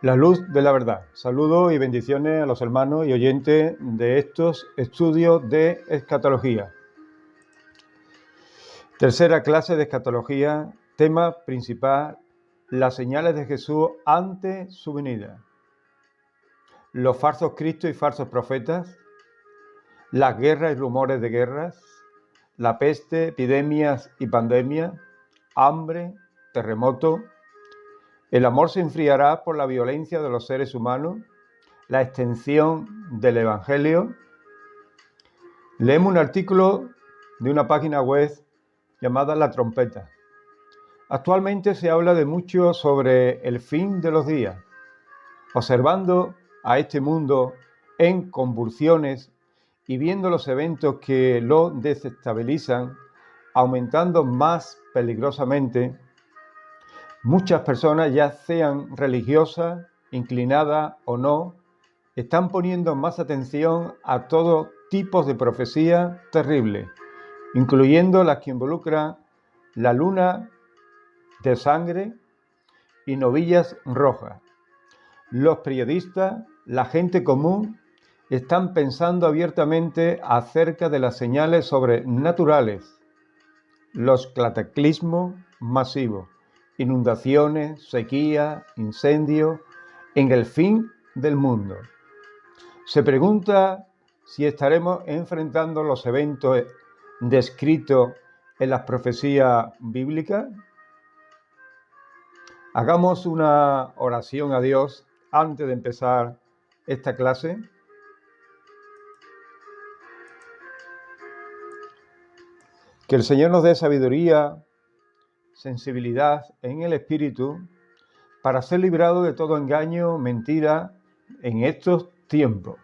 La luz de la verdad. Saludos y bendiciones a los hermanos y oyentes de estos estudios de escatología. Tercera clase de escatología, tema principal, las señales de Jesús ante su venida. Los falsos cristos y falsos profetas, las guerras y rumores de guerras, la peste, epidemias y pandemias, hambre, terremoto. El amor se enfriará por la violencia de los seres humanos, la extensión del Evangelio. Leemos un artículo de una página web llamada La Trompeta. Actualmente se habla de mucho sobre el fin de los días. Observando a este mundo en convulsiones y viendo los eventos que lo desestabilizan, aumentando más peligrosamente, muchas personas, ya sean religiosas, inclinadas o no, están poniendo más atención a todo tipo de profecías terribles, incluyendo las que involucran la luna de sangre y novillas rojas. Los periodistas, la gente común, están pensando abiertamente acerca de las señales sobrenaturales, los cataclismos masivos, inundaciones, sequías, incendios, en el fin del mundo. Se pregunta si estaremos enfrentando los eventos descritos en las profecías bíblicas. Hagamos una oración a Dios antes de empezar esta clase. Que el Señor nos dé sabiduría, sensibilidad en el espíritu para ser librados de todo engaño, mentira en estos tiempos.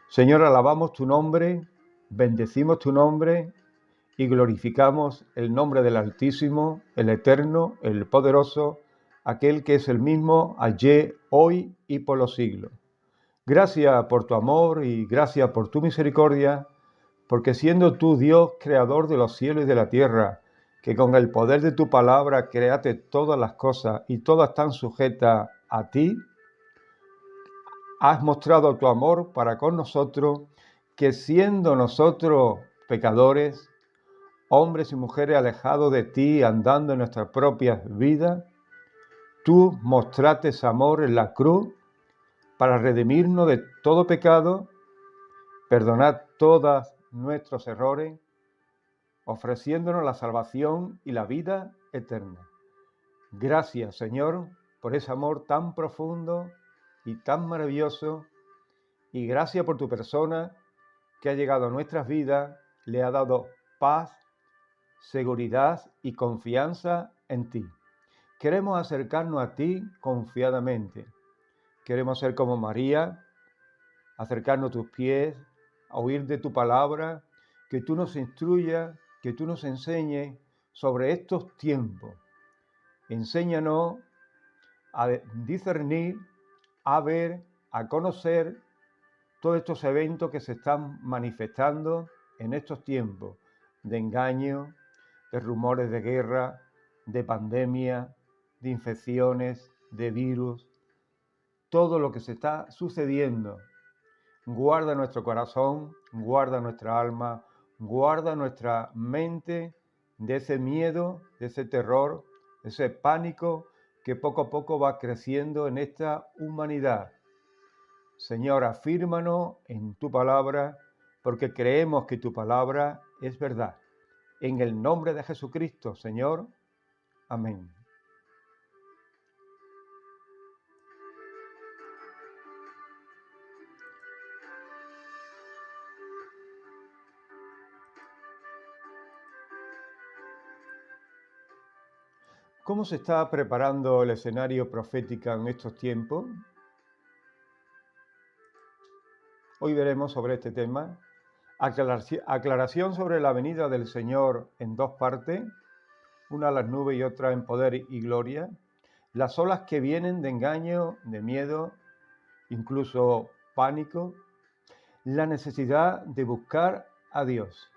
Señor, alabamos tu nombre, bendecimos tu nombre y glorificamos el nombre del Altísimo, el Eterno, el Poderoso, aquel que es el mismo ayer, hoy y por los siglos. Gracias por tu amor y gracias por tu misericordia, porque siendo tú Dios, creador de los cielos y de la tierra, que con el poder de tu palabra creaste todas las cosas y todas están sujetas a ti, has mostrado tu amor para con nosotros, que siendo nosotros pecadores, hombres y mujeres alejados de ti, andando en nuestras propias vidas, tú mostraste ese amor en la cruz para redimirnos de todo pecado, perdonar todos nuestros errores, ofreciéndonos la salvación y la vida eterna. Gracias, Señor, por ese amor tan profundo y tan maravilloso, y gracias por tu persona que ha llegado a nuestras vidas, le ha dado paz, seguridad y confianza en ti. Queremos acercarnos a ti confiadamente. Queremos ser como María, acercarnos a tus pies, a oír de tu palabra, que tú nos instruyas, que tú nos enseñes sobre estos tiempos. Enséñanos a discernir, a ver, a conocer todos estos eventos que se están manifestando en estos tiempos de engaño, de rumores de guerra, de pandemia, de infecciones, de virus, todo lo que se está sucediendo. Guarda nuestro corazón, guarda nuestra alma, guarda nuestra mente de ese miedo, de ese terror, de ese pánico que poco a poco va creciendo en esta humanidad. Señor, afírmanos en tu palabra, porque creemos que tu palabra es verdad. En el nombre de Jesucristo, Señor. Amén. ¿Cómo se está preparando el escenario profético en estos tiempos? Hoy veremos sobre este tema. Aclaración sobre la venida del Señor en dos partes, una a las nubes y otra en poder y gloria. Las olas que vienen de engaño, de miedo, incluso pánico. La necesidad de buscar a Dios.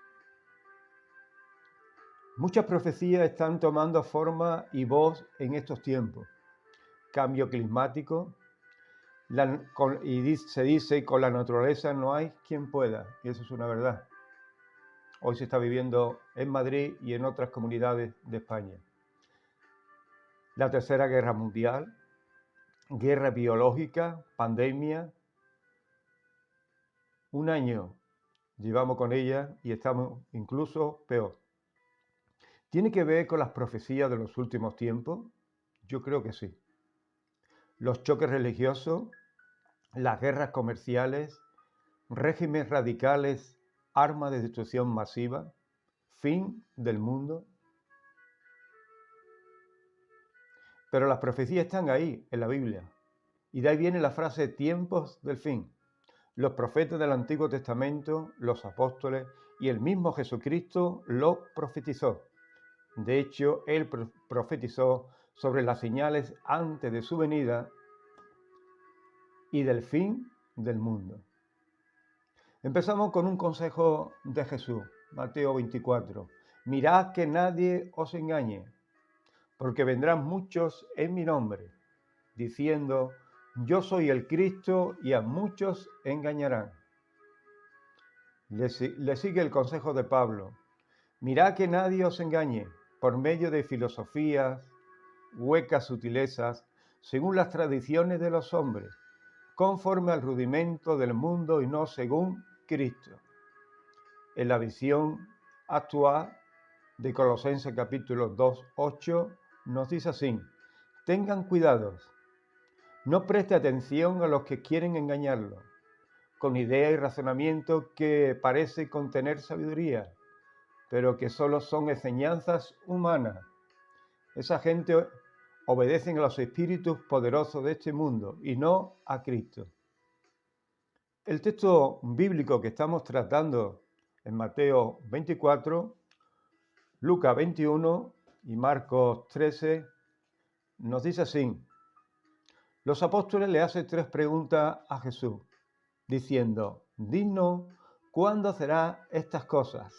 Muchas profecías están tomando forma y voz en estos tiempos. Cambio climático, se dice con la naturaleza no hay quien pueda, y eso es una verdad. Hoy se está viviendo en Madrid y en otras comunidades de España. La Tercera Guerra Mundial, guerra biológica, pandemia. Un año llevamos con ella y estamos incluso peor. ¿Tiene que ver con las profecías de los últimos tiempos? Yo creo que sí. Los choques religiosos, las guerras comerciales, regímenes radicales, armas de destrucción masiva, fin del mundo. Pero las profecías están ahí, en la Biblia. Y de ahí viene la frase tiempos del fin. Los profetas del Antiguo Testamento, los apóstoles y el mismo Jesucristo lo profetizó. De hecho, él profetizó sobre las señales antes de su venida y del fin del mundo. Empezamos con un consejo de Jesús, Mateo 24. Mirad que nadie os engañe, porque vendrán muchos en mi nombre, diciendo, yo soy el Cristo, y a muchos engañarán. Le sigue el consejo de Pablo. Mirad que nadie os engañe por medio de filosofías, huecas sutilezas, según las tradiciones de los hombres, conforme al rudimento del mundo y no según Cristo. En la visión actual de Colosenses capítulo 2, 8, nos dice así, tengan cuidado, no preste atención a los que quieren engañarlo, con ideas y razonamiento que parece contener sabiduría, pero que solo son enseñanzas humanas. Esa gente obedecen a los espíritus poderosos de este mundo y no a Cristo. El texto bíblico que estamos tratando en Mateo 24, Lucas 21 y Marcos 13 nos dice así. Los apóstoles le hacen 3 preguntas a Jesús, diciendo, dinos, ¿cuándo será estas cosas?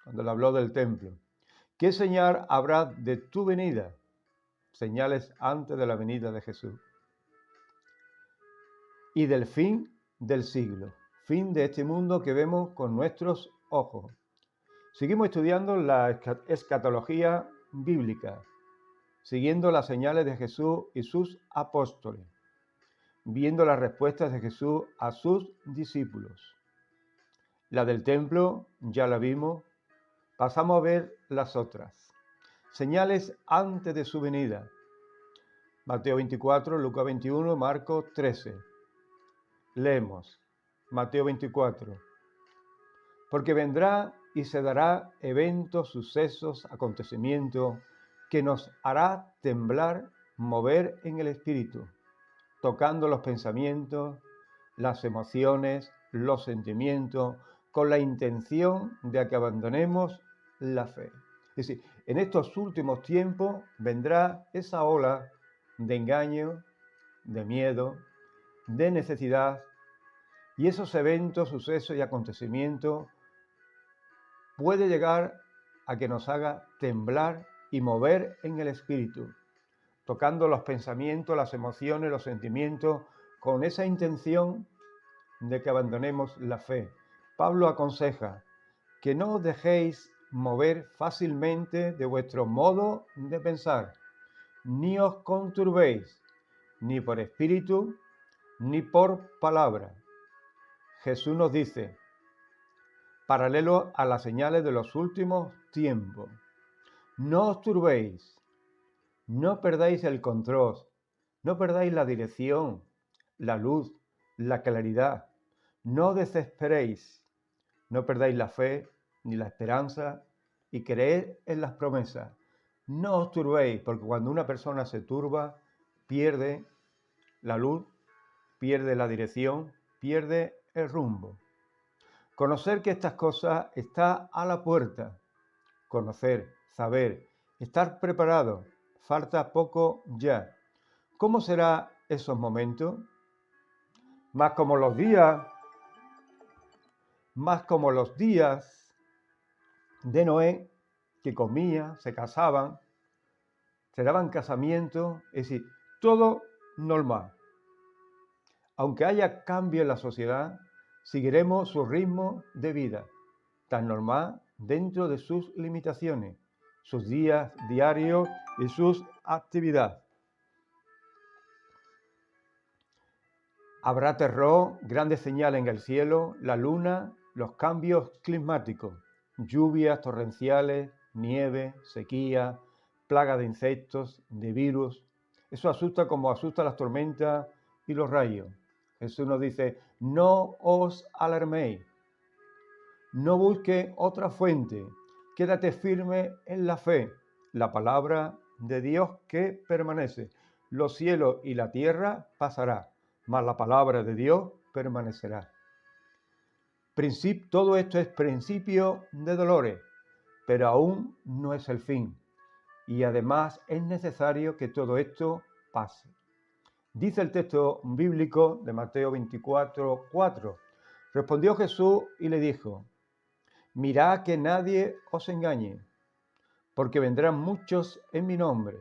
Cuando le habló del templo. ¿Qué señal habrá de tu venida? Señales antes de la venida de Jesús. Y del fin del siglo, fin de este mundo que vemos con nuestros ojos. Seguimos estudiando la escatología bíblica, siguiendo las señales de Jesús y sus apóstoles, viendo las respuestas de Jesús a sus discípulos. La del templo ya la vimos, pasamos a ver las otras. Señales antes de su venida. Mateo 24, Lucas 21, Marcos 13. Leemos Mateo 24. Porque vendrá y se dará eventos, sucesos, acontecimientos que nos hará temblar, mover en el espíritu, tocando los pensamientos, las emociones, los sentimientos, con la intención de que abandonemos la fe. Es decir, en estos últimos tiempos vendrá esa ola de engaño, de miedo, de necesidad, y esos eventos, sucesos y acontecimientos puede llegar a que nos haga temblar y mover en el espíritu, tocando los pensamientos, las emociones, los sentimientos, con esa intención de que abandonemos la fe. Pablo aconseja que no os dejéis mover fácilmente de vuestro modo de pensar, ni os conturbéis, ni por espíritu, ni por palabra. Jesús nos dice, paralelo a las señales de los últimos tiempos, no os turbéis, no perdáis el control, no perdáis la dirección, la luz, la claridad, no desesperéis, no perdáis la fe ni la esperanza y creed en las promesas. No os turbéis, porque cuando una persona se turba, pierde la luz, pierde la dirección, pierde el rumbo. Conocer que estas cosas están a la puerta. Conocer, saber, estar preparado. Falta poco ya. ¿Cómo serán esos momentos? Más como los días de Noé, que comían, se casaban, se daban casamientos, es decir, todo normal. Aunque haya cambio en la sociedad, seguiremos su ritmo de vida, tan normal dentro de sus limitaciones, sus días diarios y sus actividades. Habrá terror, grandes señales en el cielo, la luna, los cambios climáticos, lluvias torrenciales, nieve, sequía, plaga de insectos, de virus. Eso asusta como asusta las tormentas y los rayos. Jesús nos dice, no os alarméis, no busque otra fuente, quédate firme en la fe, la palabra de Dios que permanece. Los cielos y la tierra pasarán, mas la palabra de Dios permanecerá. Todo esto es principio de dolores, pero aún no es el fin. Y además es necesario que todo esto pase. Dice el texto bíblico de Mateo 24:4. Respondió Jesús y le dijo, mirad que nadie os engañe, porque vendrán muchos en mi nombre,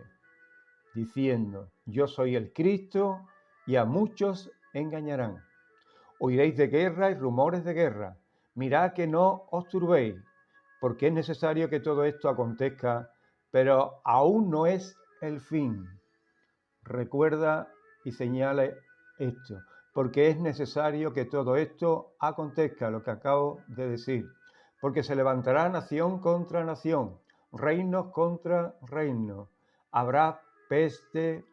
diciendo, yo soy el Cristo, y a muchos engañarán. Oiréis de guerra y rumores de guerra. Mirad que no os turbéis, porque es necesario que todo esto acontezca, pero aún no es el fin. Recuerda y señala esto, porque es necesario que todo esto acontezca, lo que acabo de decir. Porque se levantará nación contra nación, reinos contra reinos. Habrá peste,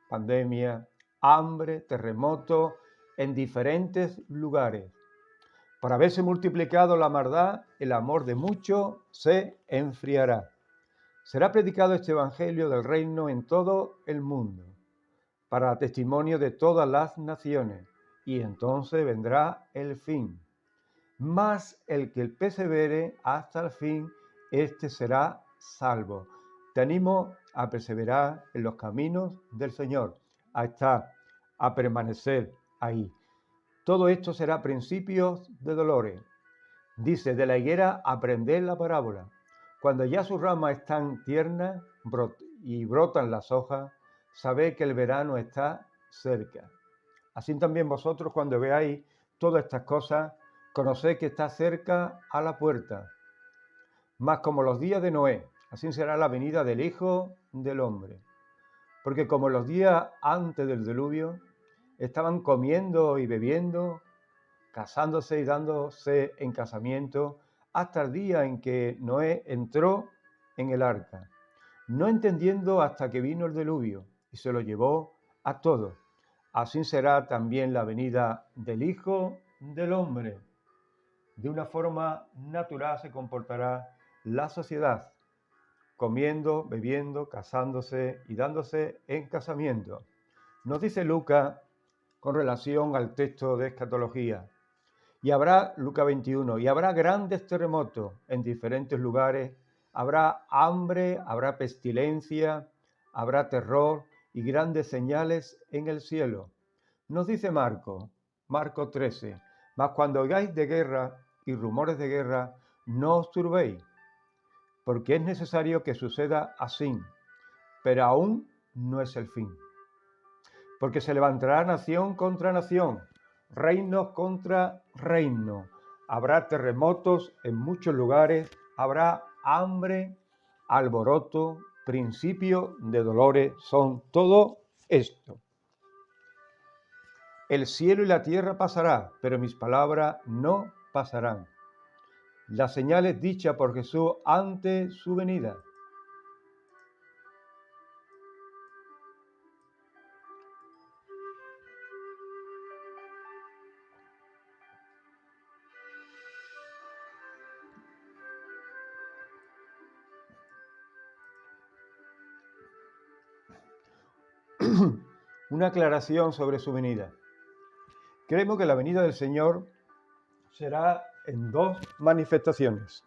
pandemia, hambre, terremotos en diferentes lugares. Por haberse multiplicado la maldad, el amor de muchos se enfriará. Será predicado este evangelio del reino en todo el mundo, para testimonio de todas las naciones, y entonces vendrá el fin. Mas el que persevere hasta el fin, éste será salvo. Te animo a perseverar en los caminos del Señor, a estar, a permanecer ahí. Todo esto será principios de dolores. Dice, de la higuera aprended la parábola. Cuando ya sus ramas están tiernas y brotan las hojas, sabed que el verano está cerca. Así también vosotros, cuando veáis todas estas cosas, conoced que está cerca a la puerta. Mas como los días de Noé, así será la venida del Hijo del Hombre. Porque como los días antes del diluvio, estaban comiendo y bebiendo, casándose y dándose en casamiento, hasta el día en que Noé entró en el arca, no entendiendo hasta que vino el diluvio y se lo llevó a todos. Así será también la venida del Hijo del Hombre. De una forma natural se comportará la sociedad, comiendo, bebiendo, casándose y dándose en casamiento. Nos dice Lucas con relación al texto de escatología. Y habrá, Lucas 21, y habrá grandes terremotos en diferentes lugares, habrá hambre, habrá pestilencia, habrá terror y grandes señales en el cielo. Nos dice Marcos 13, mas cuando oigáis de guerra y rumores de guerra, no os turbéis, porque es necesario que suceda así, pero aún no es el fin. Porque se levantará nación contra nación, reinos contra reinos. Habrá terremotos en muchos lugares, habrá hambre, alboroto, principio de dolores, son todo esto. El cielo y la tierra pasará, pero mis palabras no pasarán. Las señales dichas por Jesús ante su venida. Una aclaración sobre su venida. Creemos que la venida del Señor será en dos manifestaciones.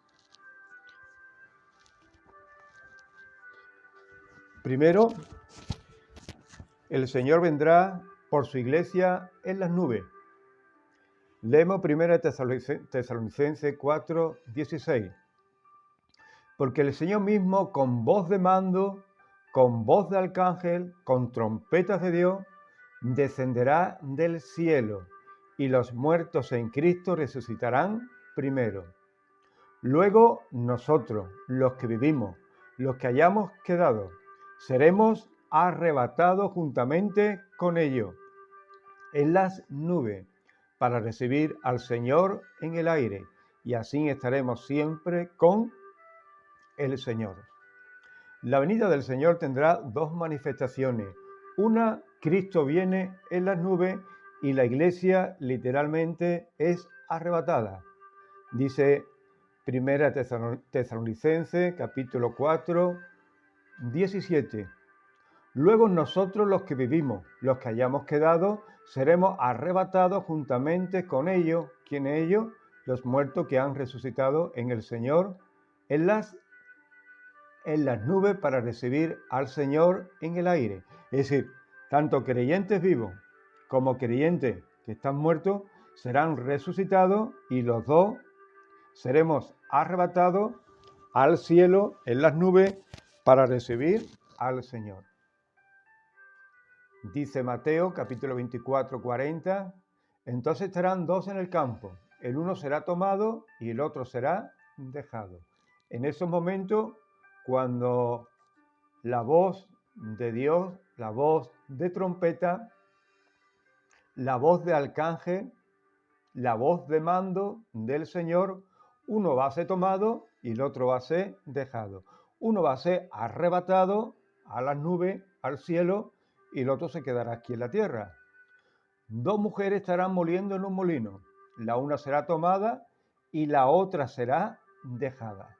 Primero, el Señor vendrá por su iglesia en las nubes. Leemos 1 Tesalonicenses 4:16. porque el Señor mismo, con voz de mando, con voz de arcángel, con trompetas de Dios, descenderá del cielo, y los muertos en Cristo resucitarán primero. Luego nosotros, los que vivimos, los que hayamos quedado, seremos arrebatados juntamente con ellos en las nubes para recibir al Señor en el aire, y así estaremos siempre con el Señor. La venida del Señor tendrá dos manifestaciones. Una, Cristo viene en las nubes y la iglesia literalmente es arrebatada. Dice Primera Tesalonicenses, capítulo 4, 17. Luego nosotros los que vivimos, los que hayamos quedado, seremos arrebatados juntamente con ellos. ¿Quiénes ellos? Los muertos que han resucitado en el Señor en las nubes para recibir al Señor en el aire. Es decir, tanto creyentes vivos como creyentes que están muertos serán resucitados y los dos seremos arrebatados al cielo en las nubes para recibir al Señor. Dice Mateo capítulo 24, 40, entonces estarán dos en el campo, el uno será tomado y el otro será dejado. En esos momentos, cuando la voz de Dios, la voz de trompeta, la voz de arcángel, la voz de mando del Señor, uno va a ser tomado y el otro va a ser dejado. Uno va a ser arrebatado a las nubes, al cielo, y el otro se quedará aquí en la tierra. Dos mujeres estarán moliendo en un molino. La una será tomada y la otra será dejada.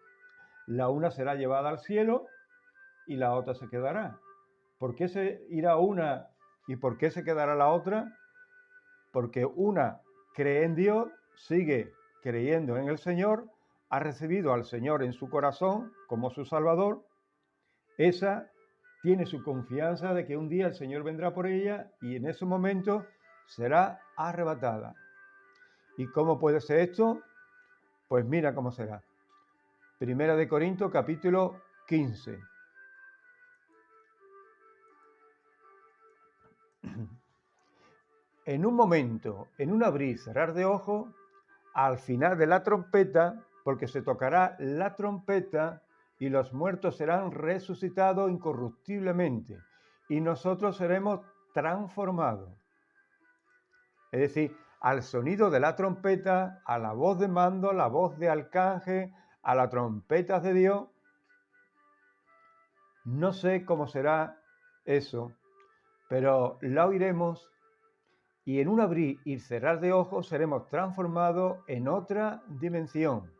La una será llevada al cielo y la otra se quedará. ¿Por qué se irá una y por qué se quedará la otra? Porque una cree en Dios, sigue creyendo en el Señor, ha recibido al Señor en su corazón como su Salvador. Esa tiene su confianza de que un día el Señor vendrá por ella y en ese momento será arrebatada. ¿Y cómo puede ser esto? Pues mira cómo será. Primera de Corintios capítulo 15. En un momento, en un abrir y cerrar de ojos, al final de la trompeta, porque se tocará la trompeta y los muertos serán resucitados incorruptiblemente y nosotros seremos transformados. Es decir, al sonido de la trompeta, a la voz de mando, a la voz de arcángel, a las trompetas de Dios. No sé cómo será eso, pero la oiremos y en un abrir y cerrar de ojos seremos transformados en otra dimensión.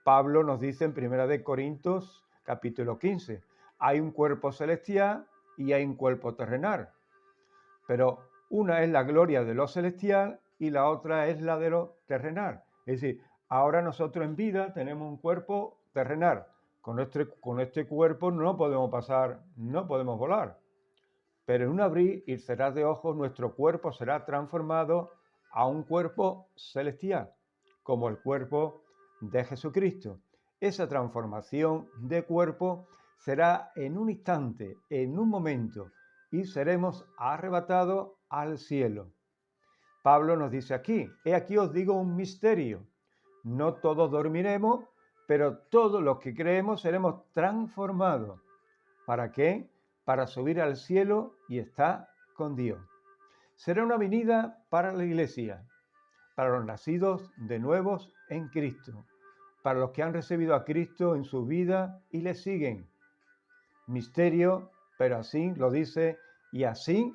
Pablo nos dice en 1 Corintios capítulo 15, hay un cuerpo celestial y hay un cuerpo terrenal, pero una es la gloria de lo celestial y la otra es la de lo terrenal. Es decir, ahora nosotros en vida tenemos un cuerpo terrenal. Con este cuerpo no podemos pasar, no podemos volar. Pero en un abrir y cerrar de ojos nuestro cuerpo será transformado a un cuerpo celestial, como el cuerpo de Jesucristo. Esa transformación de cuerpo será en un instante, en un momento, y seremos arrebatados al cielo. Pablo nos dice aquí, he aquí os digo un misterio, no todos dormiremos, pero todos los que creemos seremos transformados. ¿Para qué? Para subir al cielo y estar con Dios. Será una venida para la iglesia, para los nacidos de nuevos en Cristo, para los que han recibido a Cristo en su vida y le siguen. Misterio, pero así lo dice y así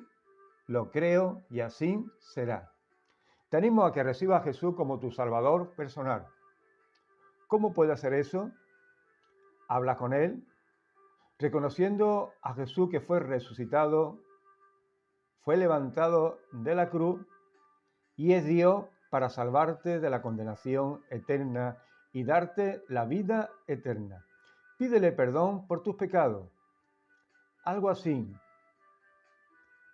lo creo y así será. Te animo a que recibas a Jesús como tu Salvador personal. ¿Cómo puede hacer eso? Habla con Él, reconociendo a Jesús que fue resucitado, fue levantado de la cruz y es Dios para salvarte de la condenación eterna y darte la vida eterna. Pídele perdón por tus pecados. Algo así.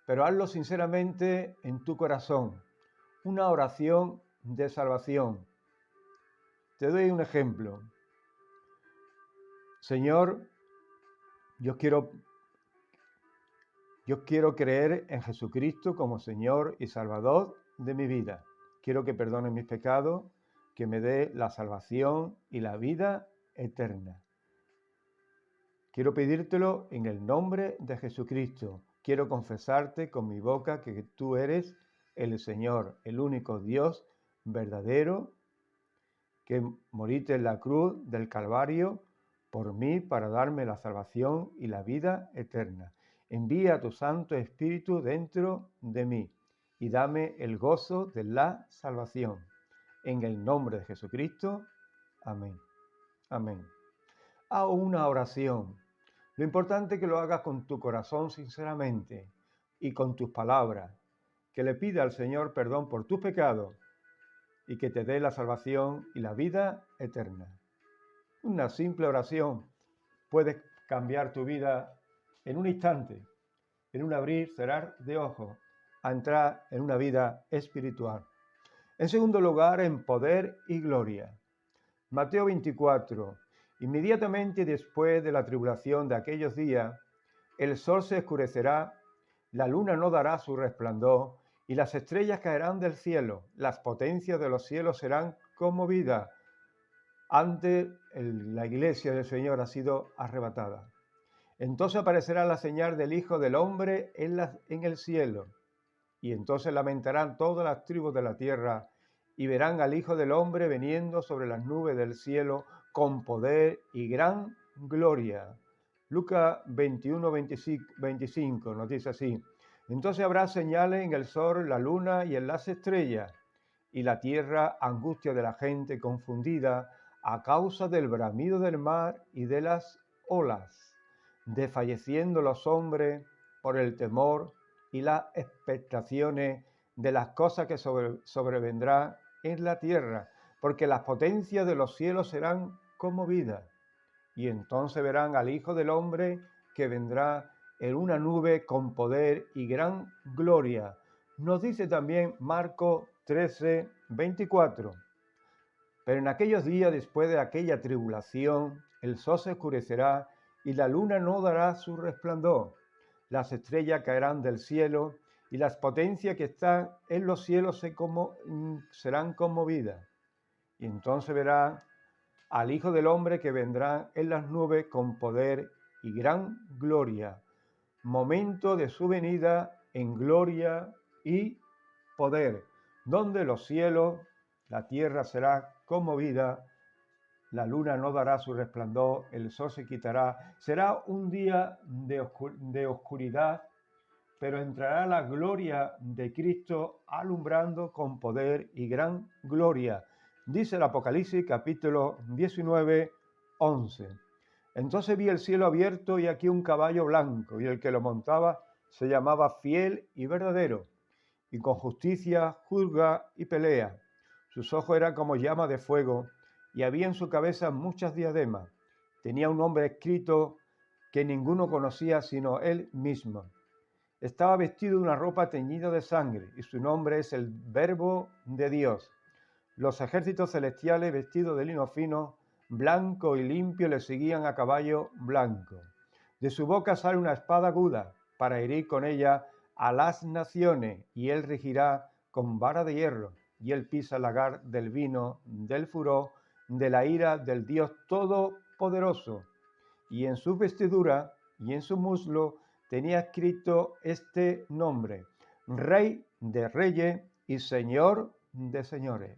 Pero hazlo sinceramente en tu corazón. Una oración de salvación. Te doy un ejemplo. Señor, yo quiero creer en Jesucristo como Señor y Salvador de mi vida. Quiero que perdone mis pecados, que me dé la salvación y la vida eterna. Quiero pedírtelo en el nombre de Jesucristo. Quiero confesarte con mi boca que tú eres el Señor, el único Dios verdadero, que moriste en la cruz del Calvario por mí para darme la salvación y la vida eterna. Envía tu Santo Espíritu dentro de mí y dame el gozo de la salvación. En el nombre de Jesucristo. Amén. Amén. Haz una oración. Lo importante es que lo hagas con tu corazón sinceramente y con tus palabras. Que le pida al Señor perdón por tus pecados y que te dé la salvación y la vida eterna. Una simple oración puede cambiar tu vida en un instante, en un abrir, cerrar de ojos, a entrar en una vida espiritual. En segundo lugar, en poder y gloria. Mateo 24. Inmediatamente después de la tribulación de aquellos días, el sol se oscurecerá, la luna no dará su resplandor, y las estrellas caerán del cielo, las potencias de los cielos serán conmovidas. Antes la iglesia del Señor ha sido arrebatada. Entonces aparecerá la señal del Hijo del Hombre en el cielo, y entonces lamentarán todas las tribus de la tierra, y verán al Hijo del Hombre viniendo sobre las nubes del cielo con poder y gran gloria. Lucas 21, 25 nos dice así: entonces habrá señales en el sol, la luna y en las estrellas, y la tierra angustia de la gente confundida a causa del bramido del mar y de las olas, desfalleciendo los hombres por el temor y las expectaciones de las cosas que sobrevendrán en la tierra, porque las potencias de los cielos serán conmovidas. Y entonces verán al Hijo del Hombre que vendrá en una nube con poder y gran gloria. Nos dice también Marcos 13, 24. Pero en aquellos días, después de aquella tribulación, el sol se oscurecerá y la luna no dará su resplandor. Las estrellas caerán del cielo y las potencias que están en los cielos serán conmovidas. Y entonces verán al Hijo del Hombre que vendrá en las nubes con poder y gran gloria. Momento de su venida en gloria y poder, donde los cielos, la tierra será conmovida, la luna no dará su resplandor, el sol se quitará. Será un día de oscuridad, pero entrará la gloria de Cristo alumbrando con poder y gran gloria. Dice el Apocalipsis capítulo 19, 11. Entonces vi el cielo abierto y aquí un caballo blanco, y el que lo montaba se llamaba Fiel y Verdadero, y con justicia juzga y pelea. Sus ojos eran como llama de fuego, y había en su cabeza muchas diademas. Tenía un nombre escrito que ninguno conocía sino él mismo. Estaba vestido de una ropa teñida de sangre, y su nombre es el Verbo de Dios. Los ejércitos celestiales, vestidos de lino fino, blanco y limpio, le seguían a caballo blanco. De su boca sale una espada aguda, para herir con ella a las naciones, y él regirá con vara de hierro, y él pisa el lagar del vino, del furor, de la ira del Dios Todopoderoso. Y en su vestidura y en su muslo tenía escrito este nombre: Rey de Reyes y Señor de Señores.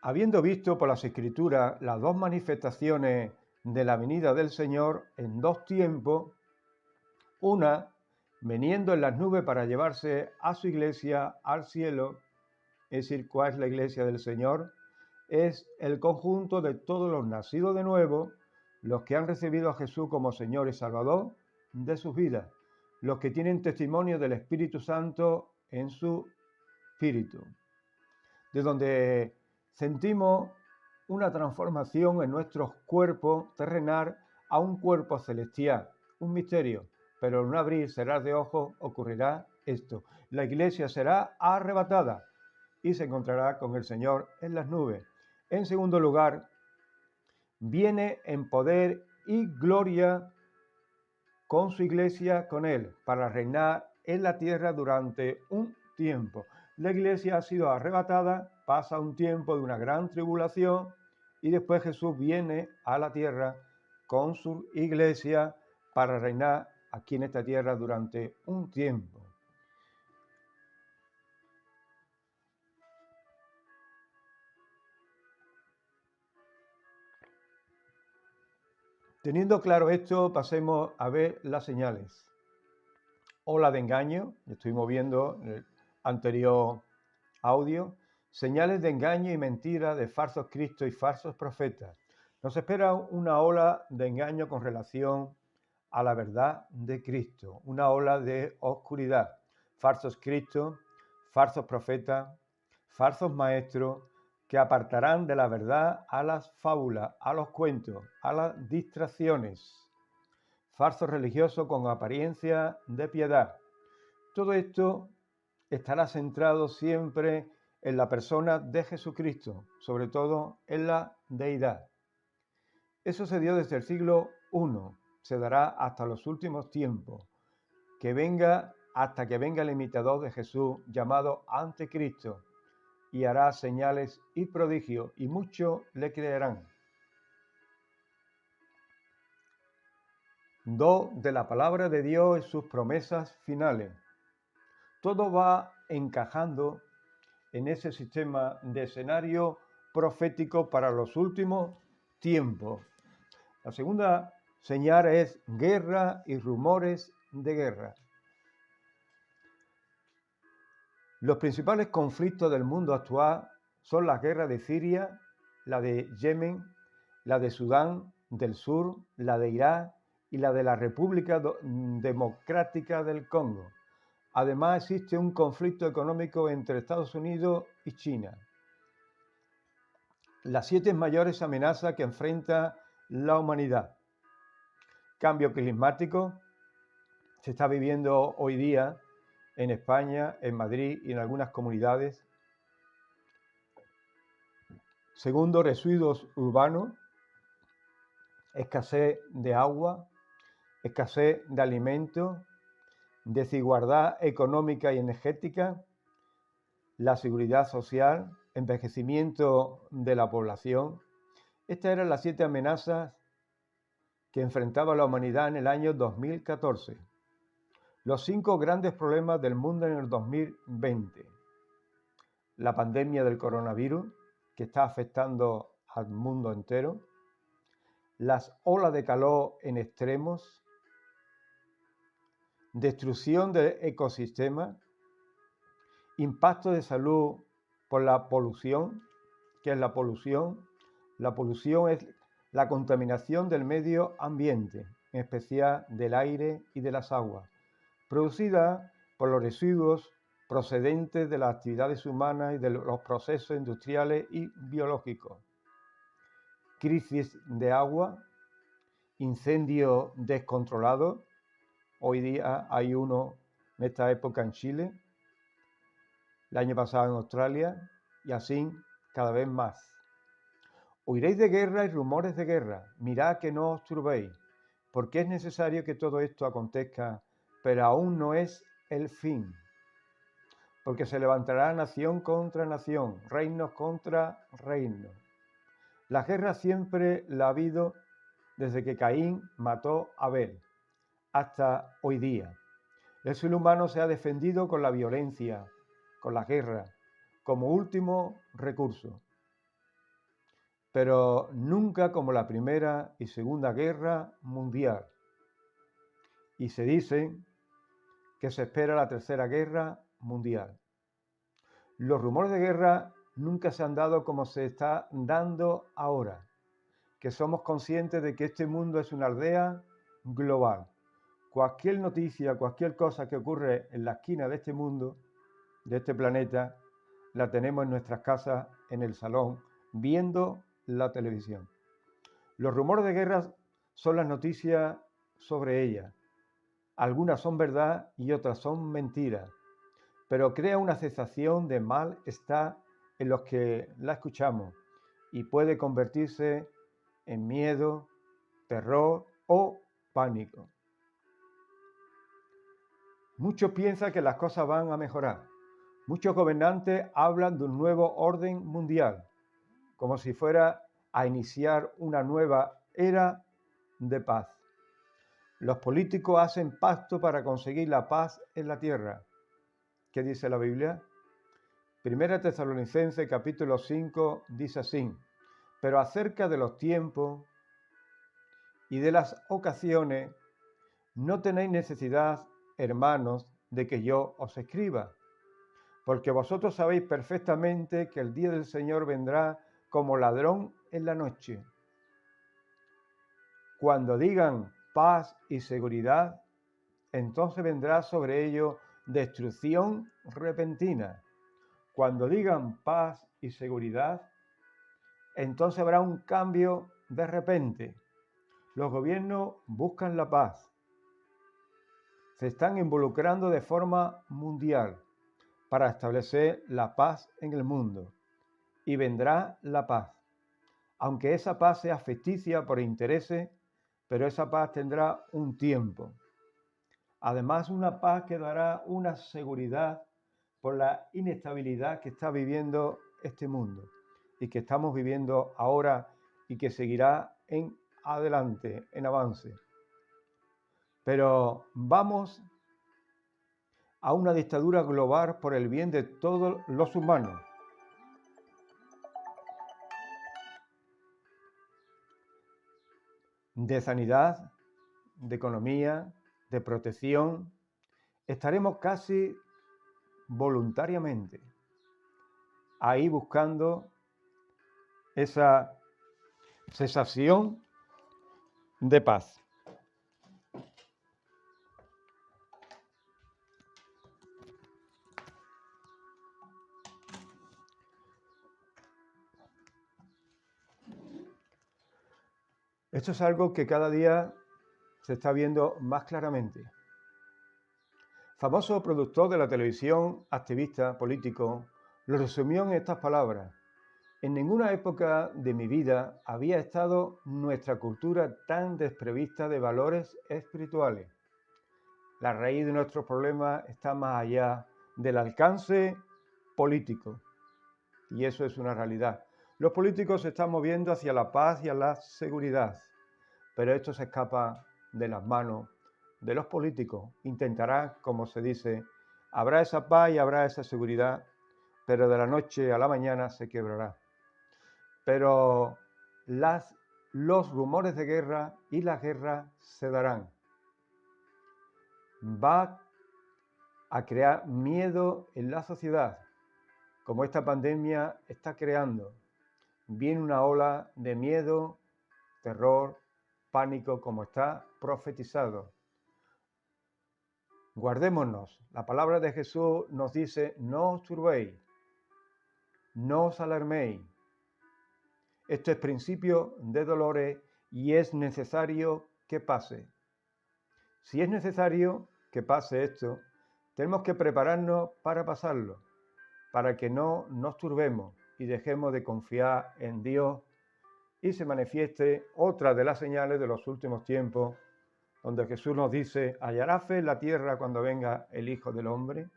Habiendo visto por las Escrituras las dos manifestaciones de la venida del Señor en dos tiempos, una veniendo en las nubes para llevarse a su iglesia al cielo, es decir, ¿cuál es la iglesia del Señor? Es el conjunto de todos los nacidos de nuevo, los que han recibido a Jesús como Señor y Salvador de sus vidas, los que tienen testimonio del Espíritu Santo en su espíritu, de donde sentimos una transformación en nuestros cuerpos terrenal a un cuerpo celestial, un misterio, pero en un abrir y cerrar de ojos ocurrirá esto: la iglesia será arrebatada y se encontrará con el Señor en las nubes. En segundo lugar, viene en poder y gloria con su iglesia, con él, para reinar en la tierra durante un tiempo. La iglesia ha sido arrebatada, pasa un tiempo de una gran tribulación y después Jesús viene a la tierra con su iglesia para reinar aquí en esta tierra durante un tiempo. Teniendo claro esto, pasemos a ver las señales. Ola de engaño, estuvimos viendo en el anterior audio, señales de engaño y mentira de falsos cristos y falsos profetas. Nos espera una ola de engaño con relación a la verdad de Cristo, una ola de oscuridad, falsos cristos, falsos profetas, falsos maestros que apartarán de la verdad a las fábulas, a los cuentos, a las distracciones, falsos religiosos con apariencia de piedad. Todo esto estará centrado siempre en la persona de Jesucristo, sobre todo en la deidad. Eso se dio desde el siglo I, se dará hasta los últimos tiempos, hasta que venga el imitador de Jesús llamado Anticristo y hará señales y prodigios y muchos le creerán. Do de la palabra de Dios y sus promesas finales. Todo va encajando en ese sistema de escenario profético para los últimos tiempos. La segunda señal es guerra y rumores de guerra. Los principales conflictos del mundo actual son las guerras de Siria, la de Yemen, la de Sudán del Sur, la de Irak y la de la República Democrática del Congo. Además, existe un conflicto económico entre Estados Unidos y China. Las 7 mayores amenazas que enfrenta la humanidad. Cambio climático. Se está viviendo hoy día en España, en Madrid y en algunas comunidades. Segundo, residuos urbanos. Escasez de agua, escasez de alimentos, desigualdad económica y energética, la seguridad social, envejecimiento de la población. Estas eran las 7 amenazas que enfrentaba la humanidad en el año 2014. Los 5 grandes problemas del mundo en el 2020. La pandemia del coronavirus, que está afectando al mundo entero. Las olas de calor en extremos. Destrucción del ecosistema. Impacto de salud por la polución. ¿Qué es la polución? La polución es la contaminación del medio ambiente, en especial del aire y de las aguas, producida por los residuos procedentes de las actividades humanas y de los procesos industriales y biológicos. Crisis de agua, incendios descontrolados. Hoy día hay uno en esta época en Chile, el año pasado en Australia, y así cada vez más. Oiréis de guerra y rumores de guerra, mirad que no os turbéis, porque es necesario que todo esto acontezca, pero aún no es el fin. Porque se levantará nación contra nación, reinos contra reinos. La guerra siempre la ha habido desde que Caín mató a Abel, hasta hoy día. El ser humano se ha defendido con la violencia, con la guerra, como último recurso. Pero nunca como la Primera y Segunda Guerra Mundial. Y se dice que se espera la Tercera Guerra Mundial. Los rumores de guerra nunca se han dado como se está dando ahora, que somos conscientes de que este mundo es una aldea global. Cualquier noticia, cualquier cosa que ocurre en la esquina de este mundo, de este planeta, la tenemos en nuestras casas, en el salón, viendo la televisión. Los rumores de guerra son las noticias sobre ella. Algunas son verdad y otras son mentiras, pero crea una sensación de malestar en los que la escuchamos y puede convertirse en miedo, terror o pánico. Muchos piensan que las cosas van a mejorar. Muchos gobernantes hablan de un nuevo orden mundial, como si fuera a iniciar una nueva era de paz. Los políticos hacen pacto para conseguir la paz en la tierra. ¿Qué dice la Biblia? Primera Tesalonicenses capítulo 5 dice así: pero acerca de los tiempos y de las ocasiones, no tenéis necesidad, hermanos, de que yo os escriba, porque vosotros sabéis perfectamente que el día del Señor vendrá como ladrón en la noche. Cuando digan paz y seguridad, entonces vendrá sobre ellos destrucción repentina. Cuando digan paz y seguridad, entonces habrá un cambio de repente. Los gobiernos buscan la paz. Se están involucrando de forma mundial para establecer la paz en el mundo. Y vendrá la paz. Aunque esa paz sea ficticia por intereses, pero esa paz tendrá un tiempo. Además, una paz que dará una seguridad por la inestabilidad que está viviendo este mundo y que estamos viviendo ahora y que seguirá en adelante, en avance. Pero vamos a una dictadura global por el bien de todos los humanos. De sanidad, de economía, de protección, estaremos casi voluntariamente ahí buscando esa sensación de paz. Esto es algo que cada día se está viendo más claramente. Famoso productor de la televisión, activista, político, lo resumió en estas palabras: en ninguna época de mi vida había estado nuestra cultura tan desprovista de valores espirituales. La raíz de nuestros problemas está más allá del alcance político, y eso es una realidad. Los políticos se están moviendo hacia la paz y a la seguridad, pero esto se escapa de las manos de los políticos. Intentará, como se dice, habrá esa paz y habrá esa seguridad, pero de la noche a la mañana se quebrará. Pero los rumores de guerra y las guerras se darán. Va a crear miedo en la sociedad, como esta pandemia está creando. Viene una ola de miedo, terror, pánico, como está profetizado. Guardémonos. La palabra de Jesús nos dice: no os turbéis, no os alarméis. Esto es principio de dolores y es necesario que pase. Si es necesario que pase esto, tenemos que prepararnos para pasarlo, para que no nos turbemos y dejemos de confiar en Dios y se manifieste otra de las señales de los últimos tiempos, donde Jesús nos dice: ¿hallará fe en la tierra cuando venga el Hijo del Hombre?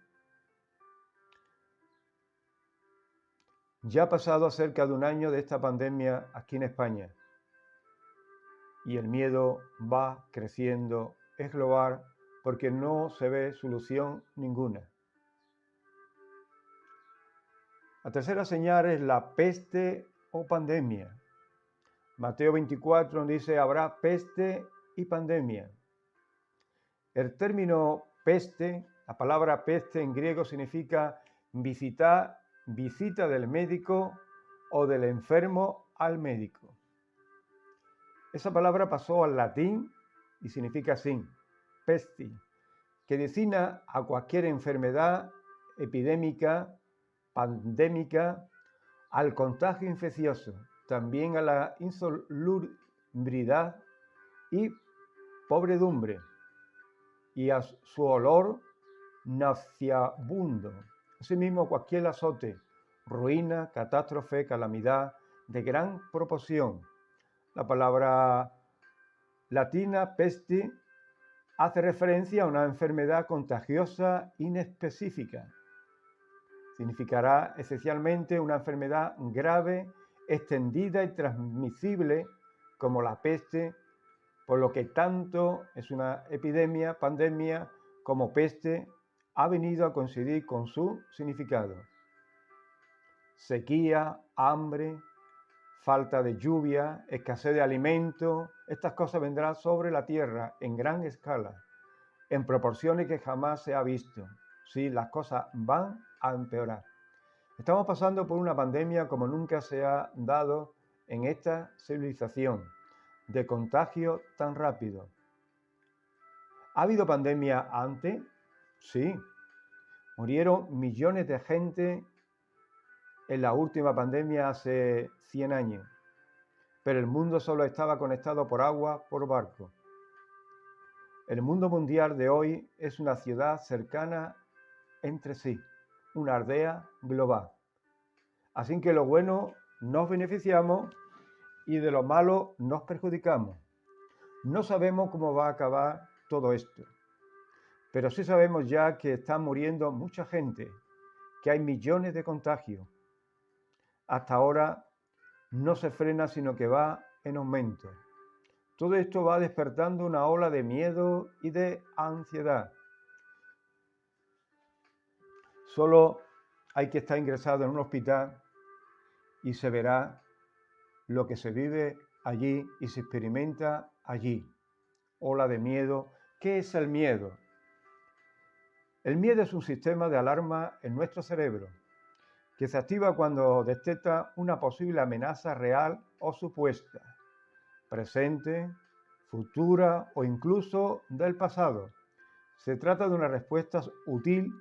Ya ha pasado cerca de un año de esta pandemia aquí en España y el miedo va creciendo, es global, porque no se ve solución ninguna. La tercera señal es la peste o pandemia. Mateo 24 nos dice: habrá peste y pandemia. El término peste, la palabra peste en griego significa visita del médico o del enfermo al médico. Esa palabra pasó al latín y significa así: pesti, que designa a cualquier enfermedad epidémica, pandémica, al contagio infeccioso, también a la insalubridad y pobredumbre, y a su olor nauseabundo. Asimismo, cualquier azote, ruina, catástrofe, calamidad de gran proporción. La palabra latina pesti hace referencia a una enfermedad contagiosa inespecífica. Significará esencialmente una enfermedad grave, extendida y transmisible como la peste, por lo que tanto es una epidemia, pandemia, como peste ha venido a coincidir con su significado. Sequía, hambre, falta de lluvia, escasez de alimento, estas cosas vendrán sobre la tierra en gran escala, en proporciones que jamás se ha visto. Sí, las cosas van a empeorar. Estamos pasando por una pandemia como nunca se ha dado en esta civilización, de contagio tan rápido. ¿Ha habido pandemia antes? Sí. Murieron millones de gente en la última pandemia hace 100 años, pero el mundo solo estaba conectado por agua, por barco. El mundo mundial de hoy es una ciudad cercana entre sí, una aldea global. Así que lo bueno nos beneficiamos y de lo malo nos perjudicamos. No sabemos cómo va a acabar todo esto, pero sí sabemos ya que está muriendo mucha gente, que hay millones de contagios. Hasta ahora no se frena, sino que va en aumento. Todo esto va despertando una ola de miedo y de ansiedad. Solo hay que estar ingresado en un hospital y se verá lo que se vive allí y se experimenta allí. Ola de miedo. ¿Qué es el miedo? El miedo es un sistema de alarma en nuestro cerebro que se activa cuando detecta una posible amenaza real o supuesta, presente, futura o incluso del pasado. Se trata de una respuesta útil,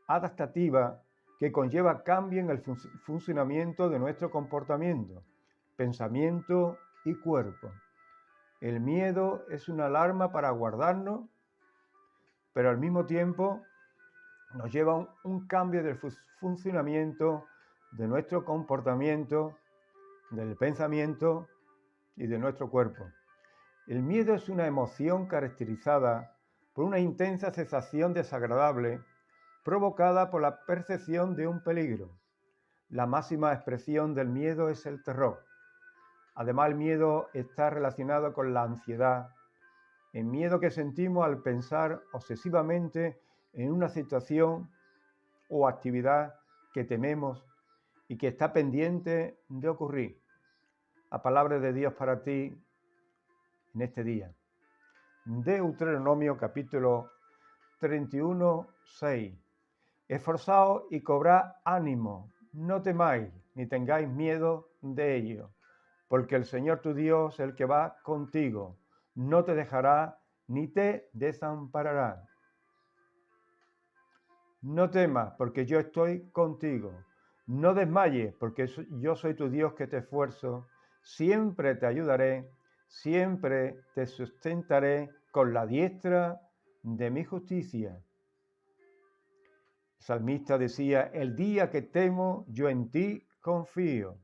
adaptativa, que conlleva cambio en el funcionamiento de nuestro comportamiento, pensamiento y cuerpo. El miedo es una alarma para guardarnos, pero al mismo tiempo nos lleva a un cambio del funcionamiento de nuestro comportamiento, del pensamiento y de nuestro cuerpo. El miedo es una emoción caracterizada por una intensa sensación desagradable provocada por la percepción de un peligro. La máxima expresión del miedo es el terror. Además, el miedo está relacionado con la ansiedad, el miedo que sentimos al pensar obsesivamente en una situación o actividad que tememos y que está pendiente de ocurrir. La palabra de Dios para ti en este día. Deuteronomio capítulo 31, 6. Esforzaos y cobrad ánimo, no temáis ni tengáis miedo de ello, porque el Señor tu Dios, el que va contigo, no te dejará ni te desamparará. No temas, porque yo estoy contigo. No desmayes, porque yo soy tu Dios que te esfuerzo. Siempre te ayudaré, siempre te sustentaré con la diestra de mi justicia. El salmista decía, el día que temo, yo en ti confío.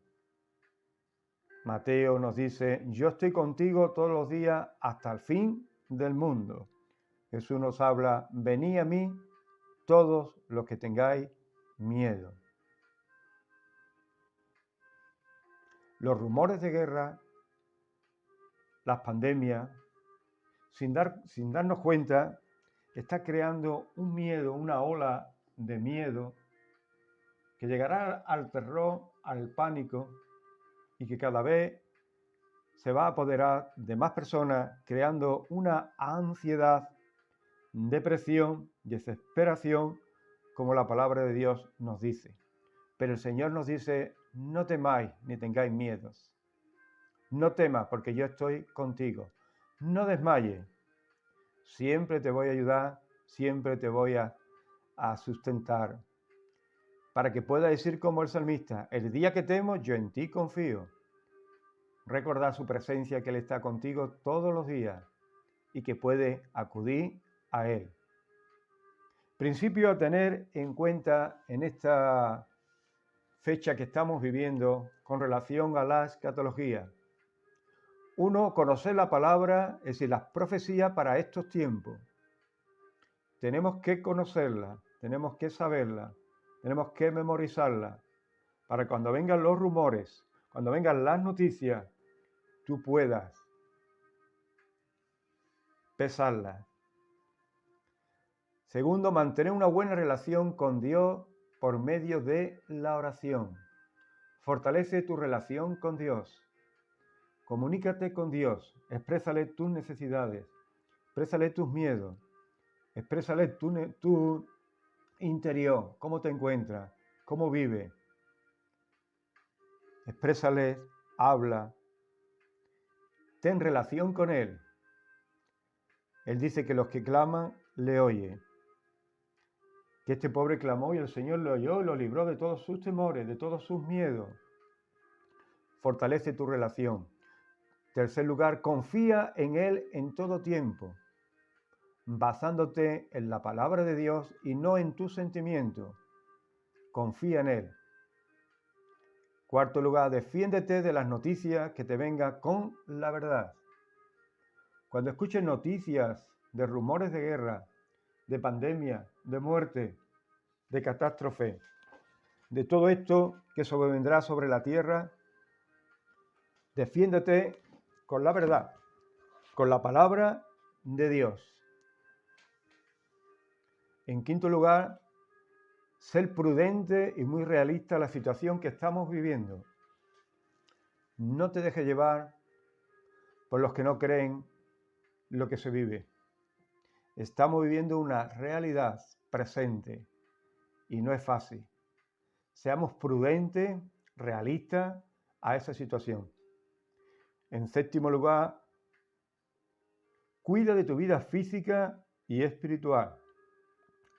Mateo nos dice, yo estoy contigo todos los días hasta el fin del mundo. Jesús nos habla, venid a mí todos los que tengáis miedo. Los rumores de guerra, las pandemias, sin darnos cuenta, está creando un miedo, una ola de miedo que llegará al terror, al pánico y que cada vez se va a apoderar de más personas, creando una ansiedad, depresión, desesperación, como la palabra de Dios nos dice. Pero el Señor nos dice, no temáis ni tengáis miedos. No temas porque yo estoy contigo. No desmayes. Siempre te voy a ayudar, siempre te voy a sustentar. Para que puedas decir como el salmista, el día que temo, yo en ti confío. Recordar su presencia, que Él está contigo todos los días y que puedes acudir a Él. Principio a tener en cuenta en esta fecha que estamos viviendo con relación a la escatología. Uno, conocer la palabra, es decir, las profecías para estos tiempos. Tenemos que conocerla, tenemos que saberla, tenemos que memorizarla, para cuando vengan los rumores, cuando vengan las noticias, tú puedas pesarlas. Segundo, mantener una buena relación con Dios por medio de la oración. Fortalece tu relación con Dios. Comunícate con Dios, exprésale tus necesidades, exprésale tus miedos, exprésale tu interior, cómo te encuentras, cómo vives. Exprésale, habla, ten relación con Él. Él dice que los que claman, le oye. Que este pobre clamó y el Señor lo oyó y lo libró de todos sus temores, de todos sus miedos. Fortalece tu relación. Tercer lugar, confía en Él en todo tiempo, basándote en la palabra de Dios y no en tus sentimientos. Confía en Él. Cuarto lugar, defiéndete de las noticias que te vengan con la verdad. Cuando escuches noticias de rumores de guerra, de pandemia, de muerte, de catástrofe, de todo esto que sobrevendrá sobre la tierra, defiéndete con la verdad, con la palabra de Dios. En quinto lugar, ser prudente y muy realista en la situación que estamos viviendo. No te dejes llevar por los que no creen lo que se vive. Estamos viviendo una realidad presente y no es fácil. Seamos prudentes, realistas a esa situación. En séptimo lugar, cuida de tu vida física y espiritual,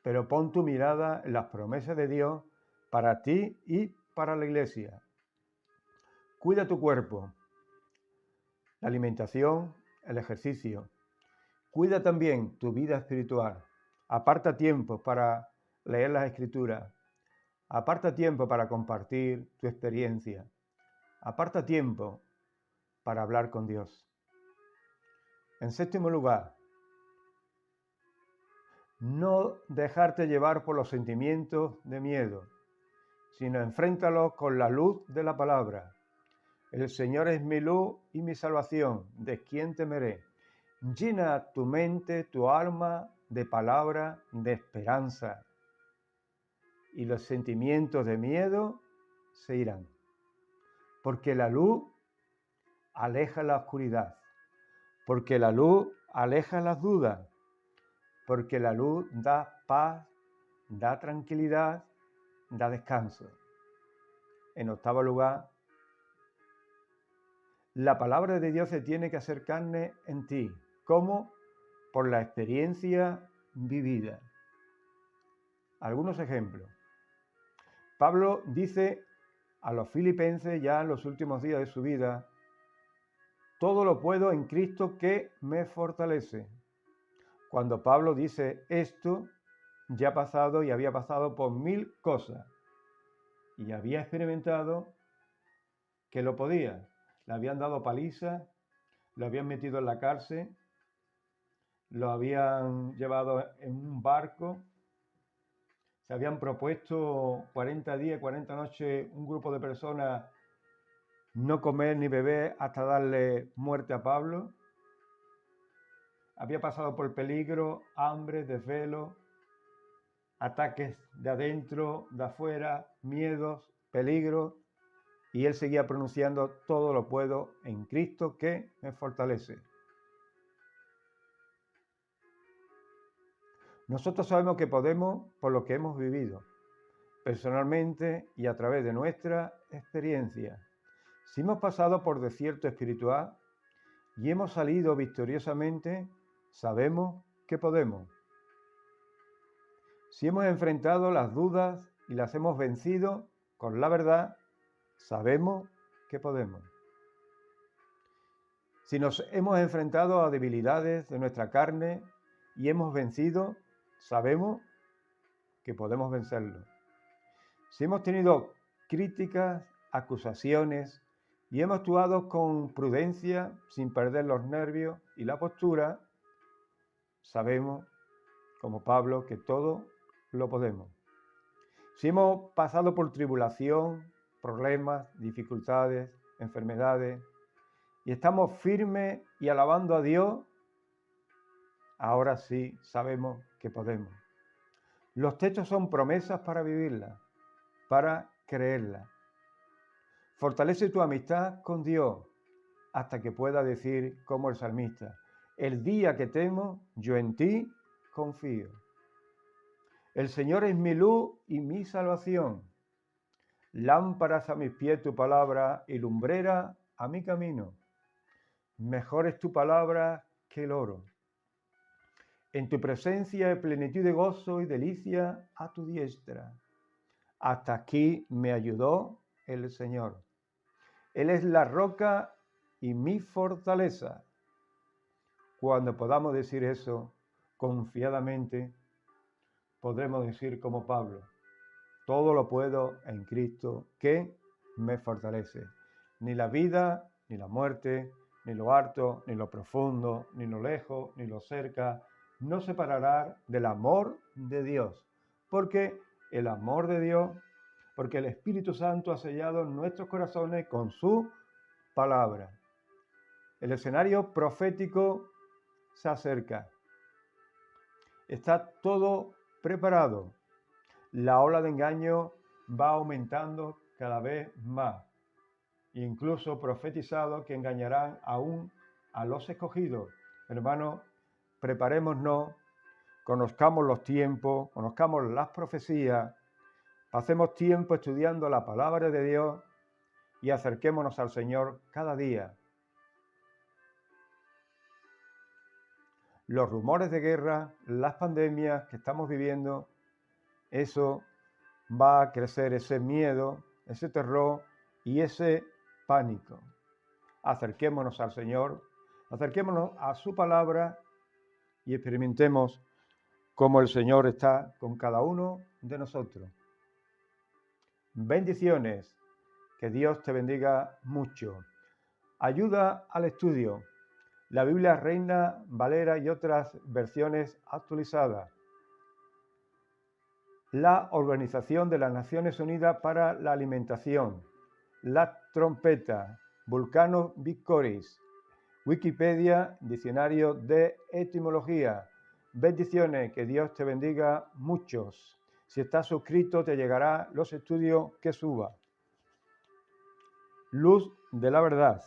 pero pon tu mirada en las promesas de Dios para ti y para la iglesia. Cuida tu cuerpo, la alimentación, el ejercicio. Cuida también tu vida espiritual. Aparta tiempo para leer las Escrituras. Aparta tiempo para compartir tu experiencia. Aparta tiempo para hablar con Dios. En séptimo lugar, no dejarte llevar por los sentimientos de miedo, sino enfréntalos con la luz de la palabra. El Señor es mi luz y mi salvación. ¿De quién temeré? Llena tu mente, tu alma de palabra, de esperanza. Y los sentimientos de miedo se irán. Porque la luz aleja la oscuridad. Porque la luz aleja las dudas. Porque la luz da paz, da tranquilidad, da descanso. En octavo lugar, la palabra de Dios se tiene que hacer carne en ti. ¿Cómo? Por la experiencia vivida. Algunos ejemplos. Pablo dice a los filipenses ya en los últimos días de su vida: todo lo puedo en Cristo que me fortalece. Cuando Pablo dice esto, ya ha pasado y había pasado por 1000 cosas y había experimentado que lo podía. Le habían dado paliza, lo habían metido en la cárcel, lo habían llevado en un barco, se habían propuesto 40 días, 40 noches, un grupo de personas no comer ni beber hasta darle muerte a Pablo. Había pasado por peligro, hambre, desvelo, ataques de adentro, de afuera, miedos, peligros, y él seguía pronunciando: todo lo puedo en Cristo que me fortalece. Nosotros sabemos que podemos por lo que hemos vivido, personalmente y a través de nuestra experiencia. Si hemos pasado por desierto espiritual y hemos salido victoriosamente, sabemos que podemos. Si hemos enfrentado las dudas y las hemos vencido con la verdad, sabemos que podemos. Si nos hemos enfrentado a debilidades de nuestra carne y hemos vencido, sabemos que podemos vencerlo. Si hemos tenido críticas, acusaciones, y hemos actuado con prudencia, sin perder los nervios y la postura, sabemos, como Pablo, que todo lo podemos. Si hemos pasado por tribulación, problemas, dificultades, enfermedades, y estamos firmes y alabando a Dios, ahora sí sabemos que podemos. Los textos son promesas para vivirlas, para creerlas. Fortalece tu amistad con Dios hasta que pueda decir como el salmista: el día que temo, yo en ti confío. El Señor es mi luz y mi salvación. Lámparas a mis pies tu palabra y lumbrera a mi camino. Mejor es tu palabra que el oro. En tu presencia hay plenitud de gozo y delicia a tu diestra. Hasta aquí me ayudó el Señor. Él es la roca y mi fortaleza. Cuando podamos decir eso confiadamente, podremos decir como Pablo: todo lo puedo en Cristo que me fortalece. Ni la vida, ni la muerte, ni lo alto, ni lo profundo, ni lo lejos, ni lo cerca, no separará del amor de Dios. Porque el amor de Dios, porque el Espíritu Santo ha sellado nuestros corazones con su palabra. El escenario profético se acerca. Está todo preparado. La ola de engaño va aumentando cada vez más. Incluso profetizado que engañarán aún a los escogidos. Hermanos, preparémonos, conozcamos los tiempos, conozcamos las profecías, pasemos tiempo estudiando la palabra de Dios y acerquémonos al Señor cada día. Los rumores de guerra, las pandemias que estamos viviendo, eso va a crecer, ese miedo, ese terror y ese pánico. Acerquémonos al Señor, acerquémonos a su palabra y experimentemos cómo el Señor está con cada uno de nosotros. Bendiciones, que Dios te bendiga mucho. Ayuda al estudio. La Biblia Reina Valera y otras versiones actualizadas. La Organización de las Naciones Unidas para la Alimentación. La Trompeta. Vulcano Victoris. Wikipedia, Diccionario de Etimología. Bendiciones, que Dios te bendiga muchos. Si estás suscrito, te llegará los estudios que suba. Luz de la verdad.